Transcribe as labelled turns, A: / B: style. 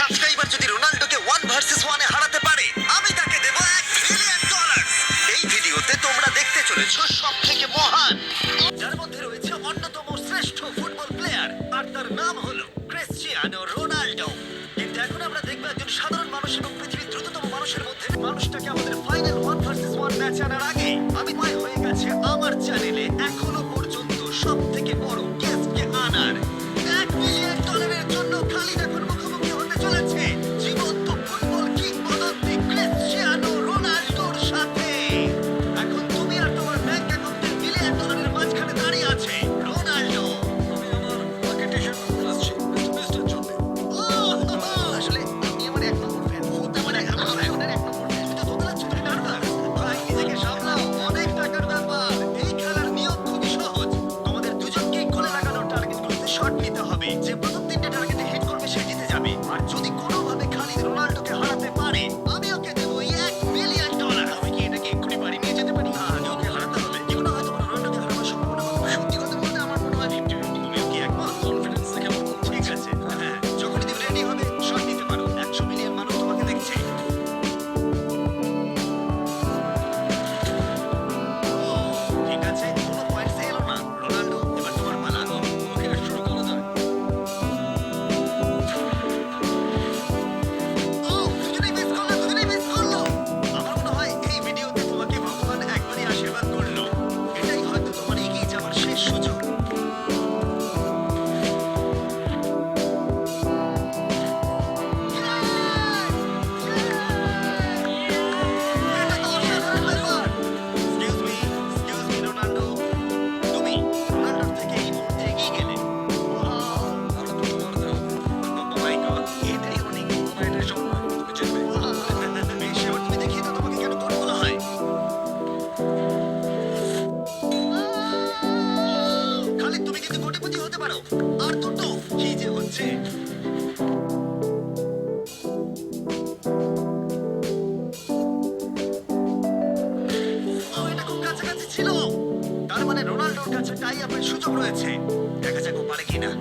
A: Subscriber যদি রোনাল্ডোকে 1 versus 1 এ হারাতে পারে, আমি তাকে দেব $1 মিলিয়ন। এই ভিডিওতে তোমরা দেখতে চলেছো সব থেকে মহান, যার মধ্যে রয়েছে অন্যতম শ্রেষ্ঠ ফুটবল প্লেয়ার, আর তার নাম হলো ক্রিশ্চিয়ানো রোনাল্ডো। কিন্তু এখন আমরা দেখবো একজন সাধারণ মানুষ এবং পৃথিবীর দ্রুততম মানুষের মধ্যে মানুষটাকে আমাদের ফাইনাল 1 ভার্সেস 1 ম্যাচ আনার আগে আমি ভয় হয়ে গেছে আমার চ্যানেলে এখনো পর্যন্ত সব থেকে বড় গেস্টকে আনার। $1 মিলিয়ন জন্য খালিদ এখন মুখোমুখি হতে চলেছে জীবন্ত ফুটবল কিংবদন্তি ক্রিশ্চিয়ানো রোনাল্ডোর সাথে। এখন তুমি আর তোমার ব্যাংক অ্যাকাউন্টের $1 মিলিয়ন মাঝখানে দাঁড়িয়ে আছে রোনাল্ডো।
B: আমি আমার বাকেটে এসে আসছি বেস্টের জন্য।
A: আসলে আপনি আমার 1 নম্বর ফ্যান। আমার এক নম্বর ফ্যান। তুমি তো তোতলাচ্ছ, তুমি নার্ভাস। ভাই নিজেকে সামলাও, অনেক টাকার ব্যাপার। এই খেলার নিয়ম খুবই সহজ। তোমাদের দুজনকেই গোলে লাগানো টার্গেটগুলোতে শট নিতে হবে। যে প্রথম 3টে টার্গেটে হিট করবে সে জিতে যাবে। আর যদি কোনোভাবে খালিদ রোনাল্ডোকে হারাতে পারে, আমি ওকে দেবো $1 মিলিয়ন। আমি কি এটাকে এক্ষুনি বাড়ি নিয়ে যেতে পারি? না, আগে ওকে হারাতে হবে। জীবনে হয়তো কোনো রোনাল্ডোকে হারানোর সম্ভাবনা খুব কম। সত্যি কথা বলতে আমার মনে হয় 50-50। তুমিও কি একমত?
B: কনফিডেন্স দেখে আমার মনে
A: ঠিক আছে, হ্যাঁ, যখনই তুমি রেডি হবে শট নিতে পারো। 100 মিলিয়ন মানুষ তোমাকে দেখছে। ও, ঠিক আছে, কোনো পয়েন্টস এলো না। রোনাল্ডো, এবার তোমার পালা।
B: ওকে শুরু করা যায়।
A: ও, দুজনেই মিস করলো। আমার মনে হয় এই ভিডিওতে তোমাকে ভগবান একবারই আশীর্বাদ করলো। এটাই হয়তো তোমার এগিয়ে যাওয়ার শেষ সুযোগ। এটা তো অসাধারণ ব্যাপার। Excuse me, Ronaldo. তুমি রোনাল্ডোর থেকে এই মুহূর্তে এগিয়ে গেলে।
B: আরো দুটো মারতে হবে।
A: Oh my God, এটাই অনেক।
B: না, এটাই সব নয়, তুমি জিতবে।
A: বেশ, এবার তুমি দেখিয়ে দাও তোমাকে কেন গোল বলা হয়। খালিদ, তুমি কিন্তু কোটিপতি হতে পারো। আর দুটো কি যে হচ্ছে। ও, এটা খুব কাছাকাছি ছিল। তার মানে রোনাল্ডোর কাছে টাই আপের সুযোগ রয়েছে। দেখা যাক ও পারে কিনা।